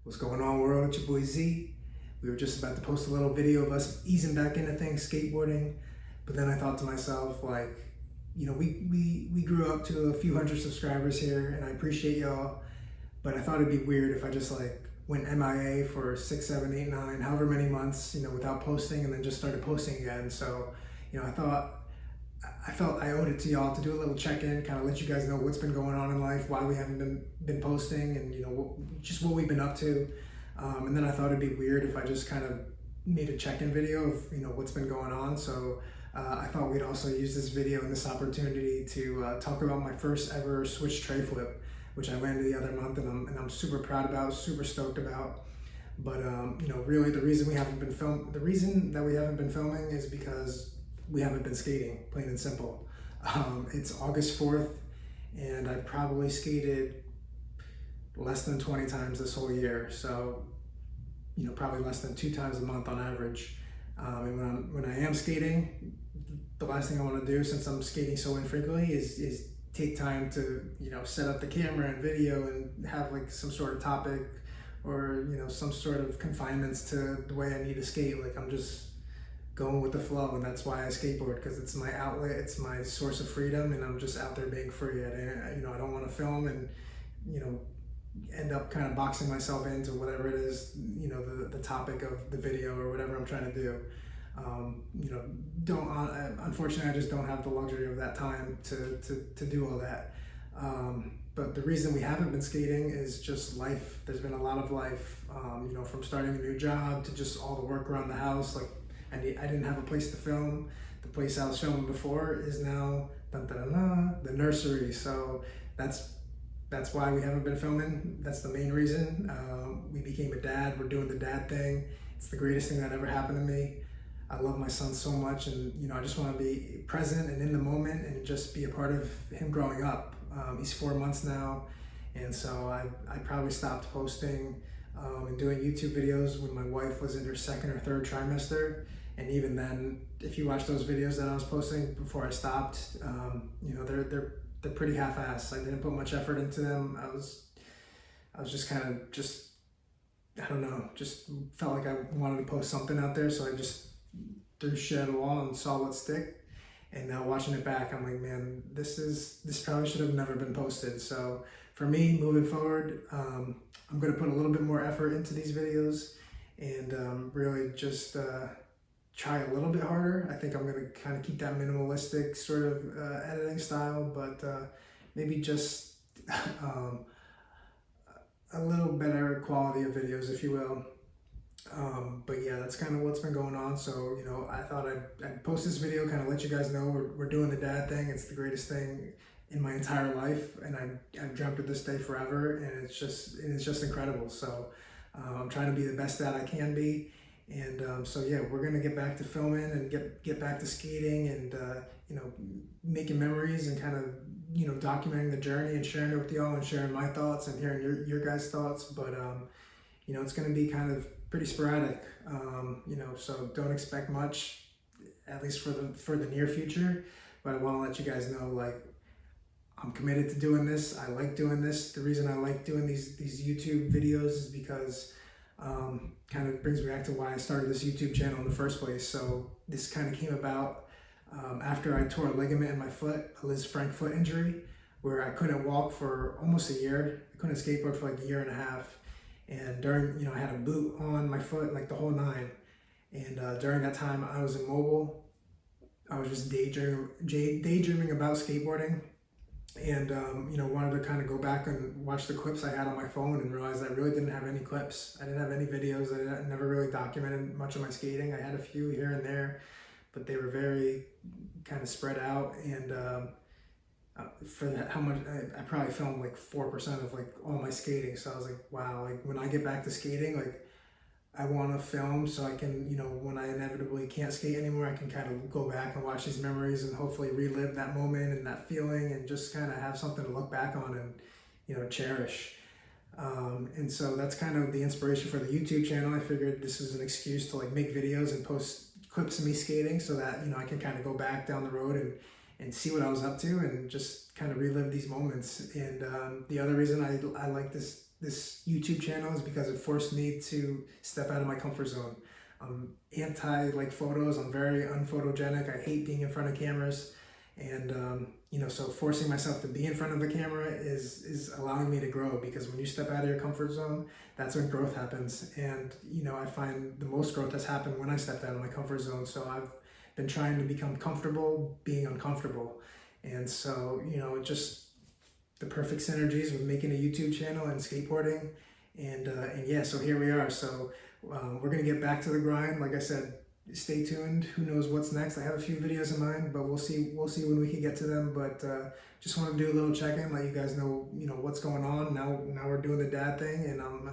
What's going on, world? It's your boy Z. We were just about to post a little video of us easing back into things, skateboarding. But then I thought to myself, like, we grew up to a few hundred subscribers here, and I appreciate y'all. But I thought it'd be weird if I just like went MIA for 6, 7, 8, 9, however many months, without posting, and then just started posting again. So, I felt I owed it to y'all to do a little check-in, kind of let you guys know what's been going on in life, why we haven't been posting, and just what we've been up to. And then I thought it'd be weird if I just kind of made a check-in video of what's been going on. So I thought we'd also use this video and this opportunity to talk about my first ever switch tray flip, which I landed the other month, and I'm super proud about, super stoked about. But really, the reason that we haven't been filming is because we haven't been skating, plain and simple. It's August 4th, and I probably skated less than 20 times this whole year. So, probably less than 2 times a month on average. And when I am skating, the last thing I want to do, since I'm skating so infrequently, is take time to, set up the camera and video and have like some sort of topic or, some sort of confinements to the way I need to skate. Like, I'm just going with the flow, and that's why I skateboard, because it's my outlet, it's my source of freedom, and I'm just out there being free. I don't want to film and end up kind of boxing myself into whatever it is, the topic of the video or whatever I'm trying to do. Unfortunately, I just don't have the luxury of that time to do all that. But the reason we haven't been skating is just life. There's been a lot of life, from starting a new job to just all the work around the house. Like, I didn't have a place to film. The place I was filming before is now the nursery. So that's why we haven't been filming. That's the main reason. We became a dad. We're doing the dad thing. It's the greatest thing that ever happened to me. I love my son so much, and I just want to be present and in the moment and just be a part of him growing up. He's 4 months now, and so I probably stopped posting and doing YouTube videos when my wife was in her 2nd or 3rd trimester. And even then, if you watch those videos that I was posting before I stopped, they're pretty half-assed. I didn't put much effort into them. I was just kind of I don't know, just felt like I wanted to post something out there, so I just threw shit at a wall and saw what stick. And now watching it back, I'm like, man, this probably should have never been posted. So for me, moving forward, I'm going to put a little bit more effort into these videos and really just try a little bit harder. I think I'm going to kind of keep that minimalistic sort of editing style, but maybe just a little better quality of videos, if you will. But yeah, that's kind of what's been going on. So, I thought I'd post this video, kind of let you guys know we're doing the dad thing. It's the greatest thing in my entire life, and I've dreamt of this day forever, and it's just incredible. So I'm trying to be the best dad I can be. And so yeah, we're gonna get back to filming and get back to skating and making memories and kind of documenting the journey and sharing it with y'all and sharing my thoughts and hearing your guys' thoughts. But it's gonna be kind of pretty sporadic. So don't expect much, at least for the near future. But I want to let you guys know, like, I'm committed to doing this. I like doing this. The reason I like doing these YouTube videos is because kind of brings me back to why I started this YouTube channel in the first place. So this kind of came about after I tore a ligament in my foot, a Lisfranc foot injury, where I couldn't walk for almost a year. I couldn't skateboard for like a year and a half. And during, I had a boot on my foot, like the whole 9. And during that time, I was immobile. I was just daydreaming about skateboarding. And, wanted to kind of go back and watch the clips I had on my phone and realized I really didn't have any clips. I didn't have any videos. I never really documented much of my skating. I had a few here and there, but they were very kind of spread out. And for that, how much, I probably filmed like 4% of like all my skating. So I was like, wow, like when I get back to skating, like I want to film so I can, when I inevitably can't skate anymore, I can kind of go back and watch these memories and hopefully relive that moment and that feeling and just kind of have something to look back on and, cherish. And so that's kind of the inspiration for the YouTube channel. I figured this is an excuse to like make videos and post clips of me skating so that, I can kind of go back down the road and see what I was up to and just kind of relive these moments. And the other reason I like this this YouTube channel is because it forced me to step out of my comfort zone. I'm anti like photos. I'm very unphotogenic. I hate being in front of cameras, and you know, so forcing myself to be in front of a camera is allowing me to grow, because when you step out of your comfort zone, that's when growth happens. And you know, I find the most growth has happened when I stepped out of my comfort zone. So I've been trying to become comfortable being uncomfortable, and so you know, just the perfect synergies with making a YouTube channel and skateboarding, and yeah, so here we are. So we're gonna get back to the grind. Like I said, stay tuned. Who knows what's next? I have a few videos in mind, but we'll see when we can get to them. But just want to do a little check-in, let you guys know, you know, what's going on. Now we're doing the dad thing, and I'm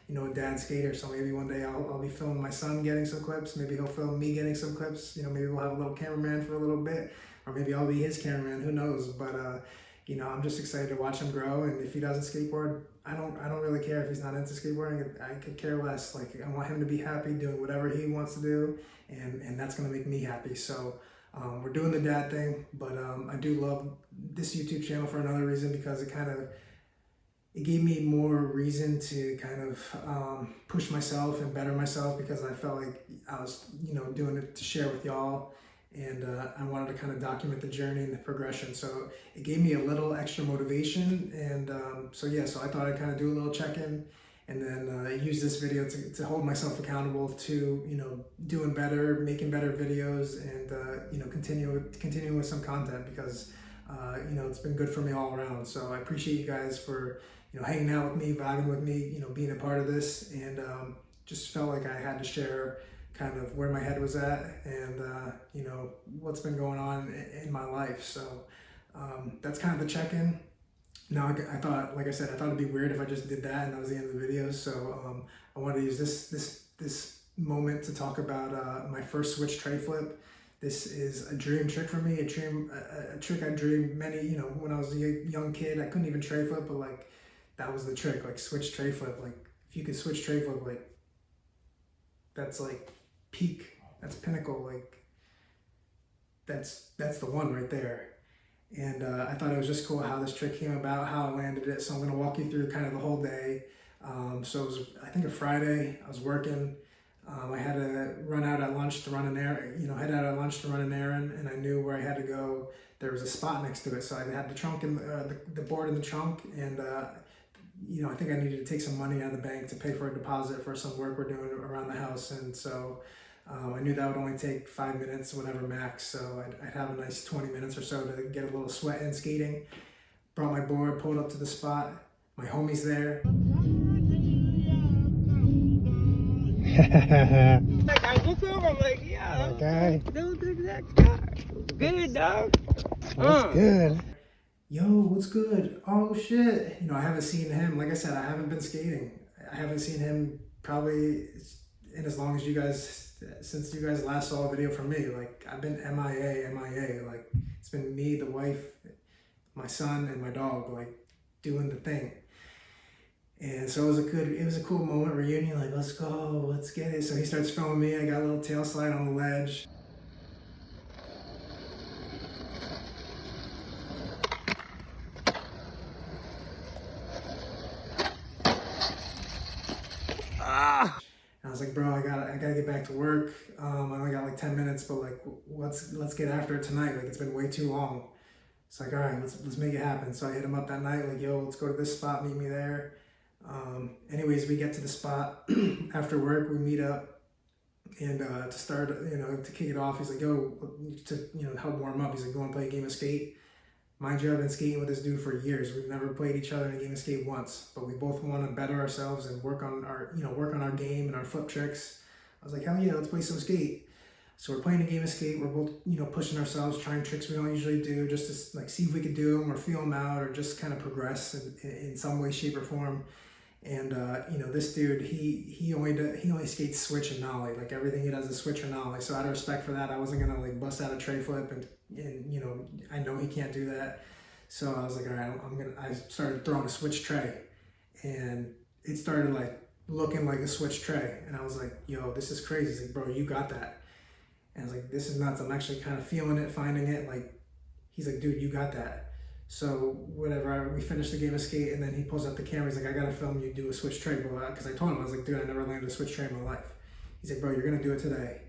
you know, a dad skater. So maybe one day I'll be filming my son getting some clips. Maybe he'll film me getting some clips. You know, maybe we'll have a little cameraman for a little bit, or maybe I'll be his cameraman. Who knows? But you know, I'm just excited to watch him grow. And if he doesn't skateboard, I don't really care if he's not into skateboarding. I could care less. Like, I want him to be happy doing whatever he wants to do, and that's gonna make me happy. So we're doing the dad thing, but I do love this YouTube channel for another reason, because it gave me more reason to kind of push myself and better myself, because I felt like I was, you know, doing it to share with y'all. And I wanted to kind of document the journey and the progression. So it gave me a little extra motivation. And so yeah, so I thought I'd kind of do a little check-in, and then use this video to hold myself accountable to, you know, doing better, making better videos, and you know, continuing with some content, because you know, it's been good for me all around. So I appreciate you guys for, you know, hanging out with me, vibing with me, you know, being a part of this, and just felt like I had to share kind of where my head was at, and you know, what's been going on in my life. So that's kind of the check-in. Now I thought, like I said, I thought it'd be weird if I just did that and that was the end of the video. So I wanted to use this moment to talk about my first switch tray flip. This is a dream trick for me, a trick I dreamed many, you know, when I was a young kid. I couldn't even tray flip, but like, that was the trick, like switch tray flip. Like, if you could switch tray flip, like, that's like peak, that's pinnacle, like that's the one right there. And I thought it was just cool how this trick came about, how I landed it. So I'm going to walk you through kind of the whole day. So it was, I think, a Friday. I was working. I had to run out at lunch to run an errand, you know, head out at lunch to run an errand, and I knew where I had to go. There was a spot next to it, so I had the trunk and the board in the trunk, and you know, I think I needed to take some money out of the bank to pay for a deposit for some work we're doing around the house. And so I knew that would only take 5 minutes, whatever max. So I'd have a nice 20 minutes or so to get a little sweat in skating. Brought my board, pulled up to the spot. My homie's there. Like, I look over, I'm like, yeah, Okay. don't do that guy. Good, dog. What's good? Yo, what's good? Oh shit. You know, I haven't seen him. Like I said, I haven't been skating. I haven't seen him probably in as long as you guys, since you guys last saw a video from me. Like, I've been MIA. Like, it's been me, the wife, my son, and my dog, like, doing the thing. And so it was a cool moment, reunion, like, let's go, let's get it. So he starts filming me. I got a little tail slide on the ledge. I was like, bro, I gotta get back to work. I only got like 10 minutes, but like, let's get after it tonight. Like, it's been way too long. It's like, all right, let's make it happen. So I hit him up that night, like, yo, let's go to this spot, meet me there. Anyways, we get to the spot after work, we meet up, and to start, you know, to kick it off, he's like, yo, to, you know, help warm up, he's like, go and play a game of skate. Mind you, I've been skating with this dude for years. We've never played each other in a game of skate once, but we both want to better ourselves and work on our game and our flip tricks. I was like, hell yeah, let's play some skate. So we're playing a game of skate. We're both, you know, pushing ourselves, trying tricks we don't usually do, just to like see if we could do them or feel them out, or just kind of progress in some way, shape, or form. And you know, this dude, he only skates switch and nollie. Like, everything he does is switch or nollie. So out of respect for that, I wasn't gonna like bust out a tray flip, and you know, I know he can't do that. So I was like, all right, I started throwing a switch tray, and it started like looking like a switch tray. And I was like, yo, this is crazy. He's like, bro, you got that. And I was like, this is nuts. I'm actually kind of feeling it, finding it. Like, he's like, dude, you got that. So whatever, we finished the game of skate, and then he pulls out the camera. He's like, I gotta film you do a switch tray, bro. Because I told him, I was like, dude, I never landed a switch tray in my life. He's like, bro, you're gonna do it today.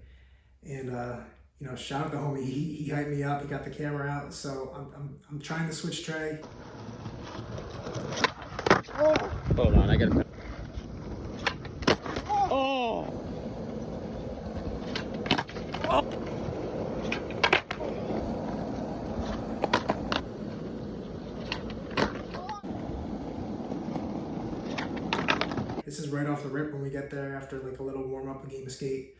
And you know, shout out to homie. He hyped me up. He got the camera out. So I'm trying the switch tray. Hold on, I gotta. Oh! Oh! This is right off the rip when we get there after like a little warm up, a game of skate.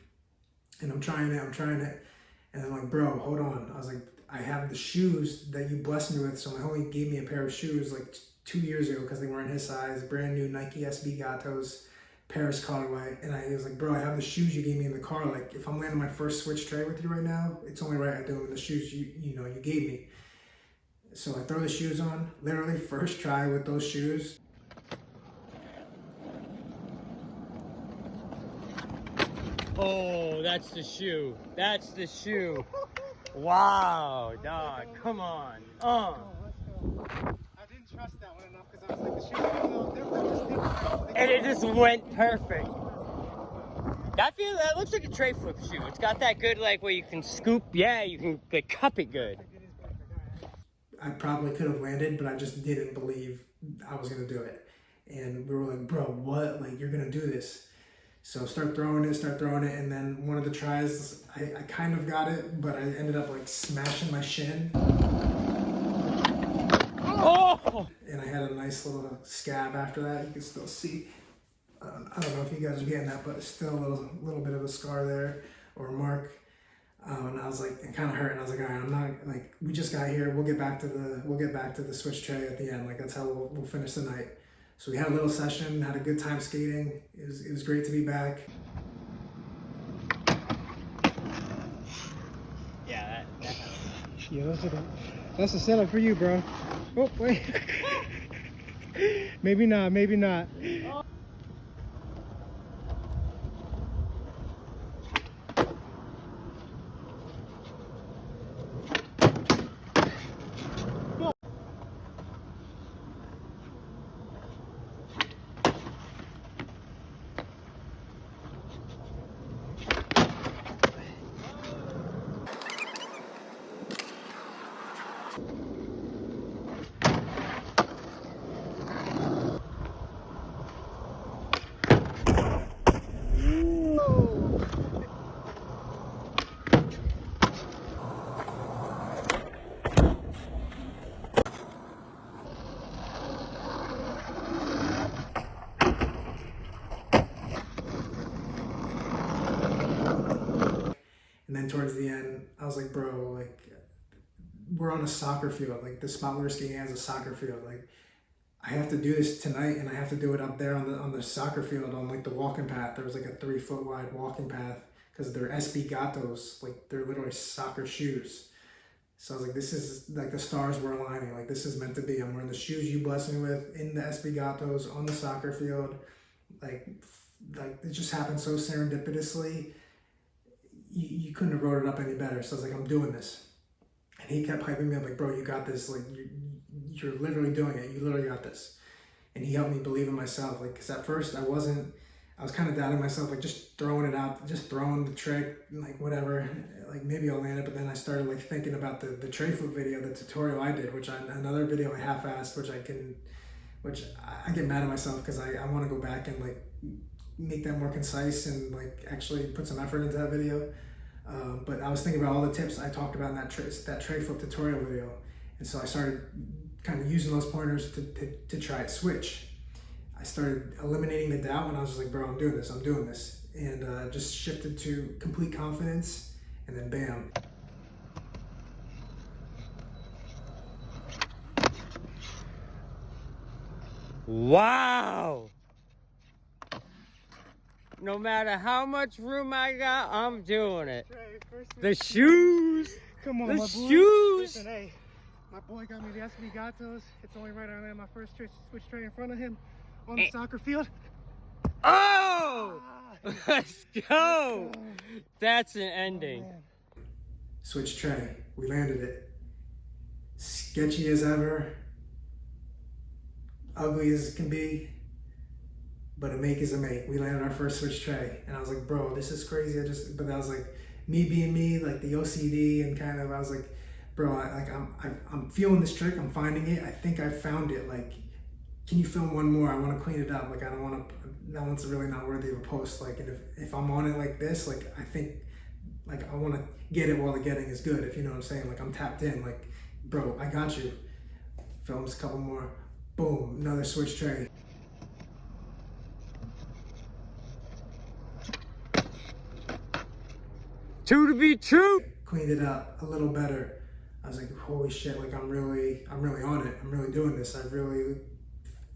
And I'm trying it. And I'm like, bro, hold on. I was like, I have the shoes that you blessed me with. So my homie gave me a pair of shoes like 2 years ago because they weren't his size. Brand new Nike SB Gatos, Paris colorway. And I was like, bro, I have the shoes you gave me in the car. Like, if I'm landing my first switch tray with you right now, it's only right I do it with the shoes you gave me. So I throw the shoes on, literally first try with those shoes. Oh, that's the shoe. That's the shoe. Wow, dog, come on. I didn't trust that one enough because I was like, the shoes are a little different. And it just went perfect. That looks like a tray flip shoe. It's got that good, like, where you can scoop. Yeah, you can like, cup it good. I probably could have landed, but I just didn't believe I was gonna do it. And we were like, bro, what? Like, you're gonna do this. So start throwing it, and then one of the tries, I kind of got it, but I ended up like smashing my shin. Oh! And I had a nice little scab after that. You can still see. I don't know if you guys are getting that, but it's still a little bit of a scar there, or a mark. And I was like, it kind of hurt. And I was like, all right, I'm not like, we just got here. We'll get back to the switch tray at the end. Like, that's how we'll finish the night. So we had a little session, had a good time skating. It was great to be back. Yeah, Yeah, that's a setup for you, bro. Oh, wait. Maybe not, maybe not. And then towards the end, I was like, bro, like, we're on a soccer field. Like, the spot we were skating at is a soccer field. Like, I have to do this tonight, and I have to do it up there on the soccer field on like the walking path. There was like a 3 foot wide walking path because they're SB Gatos. Like, they're literally soccer shoes. So I was like, this is like the stars were aligning. Like, this is meant to be. I'm wearing the shoes you blessed me with in the SB Gatos on the soccer field. Like it just happened so serendipitously. You couldn't have wrote it up any better. So I was like, I'm doing this. And he kept hyping me up like, bro, you got this. Like, you're literally doing it. You literally got this. And he helped me believe in myself. Like, because at first I was kind of doubting myself, like just throwing it out, just throwing the trick, like whatever, like maybe I'll land it. But then I started like thinking about the tray flip video, the tutorial I did, another video I half-assed, which I get mad at myself because I want to go back and like make that more concise and like actually put some effort into that video. But I was thinking about all the tips I talked about in that tray flip tutorial video. And so I started kind of using those pointers to try it switch. I started eliminating the doubt and I was just like, bro, I'm doing this. And just shifted to complete confidence, and then bam. wow! No matter how much room I got, I'm doing it. The shoes! Come on, The my boy. shoes! Listen, hey, my boy got me the SB Gatos. It's only right I land my first switch tray in front of him on the soccer field. Oh! Ah, Let's go! That's an ending. man. Switch tray, we landed it. sketchy as ever, ugly as can be, but a make is a make. We landed our first switch tray, and I was like, bro, this is crazy. But that was like me being me, like the OCD, and kind of, I was like, bro, I'm feeling this trick. I'm finding it. I think I found it. Like, can you film one more? I want to clean it up. Like, I don't want to. That one's really not worthy of a post. Like, and if I'm on it like this, like, I think, like, I want to get it while the getting is good. If you know what I'm saying. Like, I'm tapped in. Like, bro, I got you. Films a couple more. Boom, another switch tray. Two to be true. Cleaned it up a little better. I was like, holy shit, like I'm really on it. I'm really doing this. I've really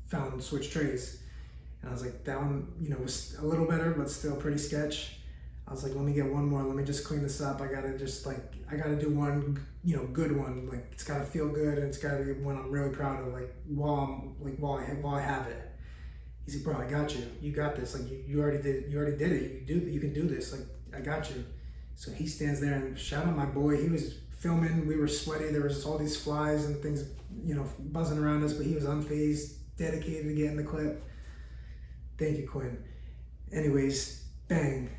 found switch trays. And I was like, that one, you know, was a little better, but still pretty sketch. I was like, let me get one more. Let me just clean this up. I gotta do one, you know, good one. Like, it's gotta feel good, and it's gotta be one I'm really proud of. Like, while I have it. He's like, bro, I got you. You got this. Like, you already did it. You can do this. Like, I got you. So he stands there, and shout out my boy. He was filming. We were sweaty. There was all these flies and things, you know, buzzing around us, but he was unfazed, dedicated to getting the clip. Thank you, Quinn. Anyways, bang.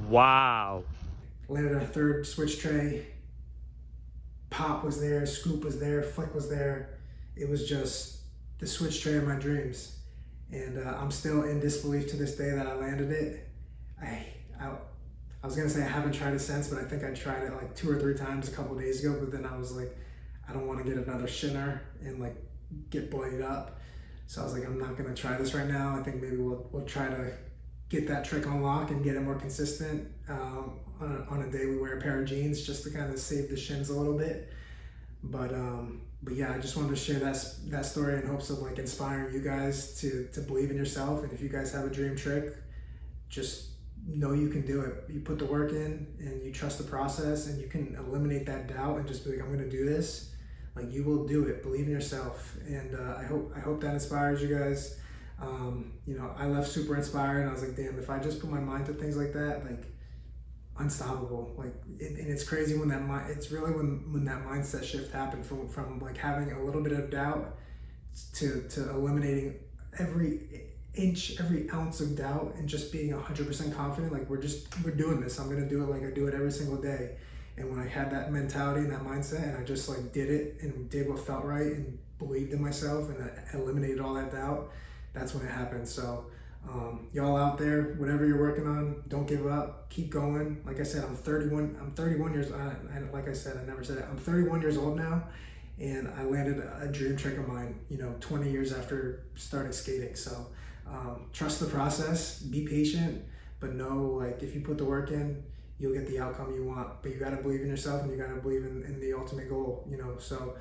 Wow. Landed our third switch tray. Pop was there, scoop was there, flick was there. It was just the switch tray of my dreams. And I'm still in disbelief to this day that I landed it. I was gonna say I haven't tried it since, but I think I tried it like 2 or 3 times a couple days ago, but then I was like, I don't wanna get another shinner and like get bloodied up. So I was like, I'm not gonna try this right now. I think maybe we'll try to get that trick on lock and get it more consistent on a day we wear a pair of jeans, just to kind of save the shins a little bit. But yeah, I just wanted to share that story in hopes of like inspiring you guys to believe in yourself. And if you guys have a dream trick, just know you can do it. You put the work in and you trust the process, and you can eliminate that doubt and just be like, I'm gonna do this. Like, you will do it. Believe in yourself. And I hope that inspires you guys. You know, I left super inspired, and I was like, damn, if I just put my mind to things like that, like, unstoppable. Like, and it's crazy when it's really when that mindset shift happened from like having a little bit of doubt to eliminating every inch, every ounce of doubt, and just being 100% confident. Like, we're doing this. I'm gonna do it like I do it every single day. And when I had that mentality and that mindset, and I just like did it and did what felt right and believed in myself, and I eliminated all that doubt, that's when it happened. So y'all out there, whatever you're working on, don't give up, keep going. Like I said, I'm 31 years, like I said, I never said it, I'm 31 years old now, and I landed a dream trick of mine, you know, 20 years after starting skating. So trust the process, be patient, but know, like, if you put the work in, you'll get the outcome you want. But you gotta believe in yourself, and you gotta believe in the ultimate goal, you know. So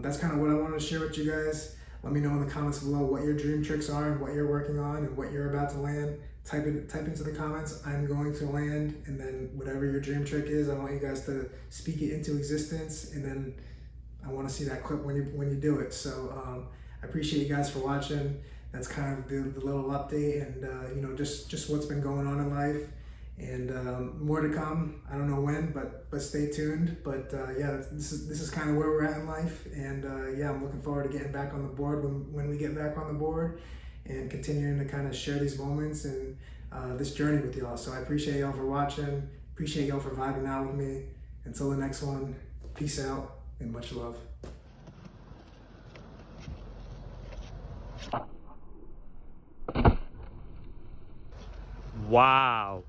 that's kind of what I wanted to share with you guys. Let me know in the comments below what your dream tricks are and what you're working on and what you're about to land. Type into the comments, I'm going to land, and then whatever your dream trick is, I want you guys to speak it into existence, and then I want to see that clip when you do it. So I appreciate you guys for watching. That's kind of the little update, and you know, just what's been going on in life. And more to come. I don't know when, but stay tuned. But yeah, this is kind of where we're at in life. And yeah, I'm looking forward to getting back on the board when we get back on the board, and continuing to kind of share these moments and this journey with y'all. So I appreciate y'all for watching. Appreciate y'all for vibing out with me. Until the next one, peace out and much love. Wow.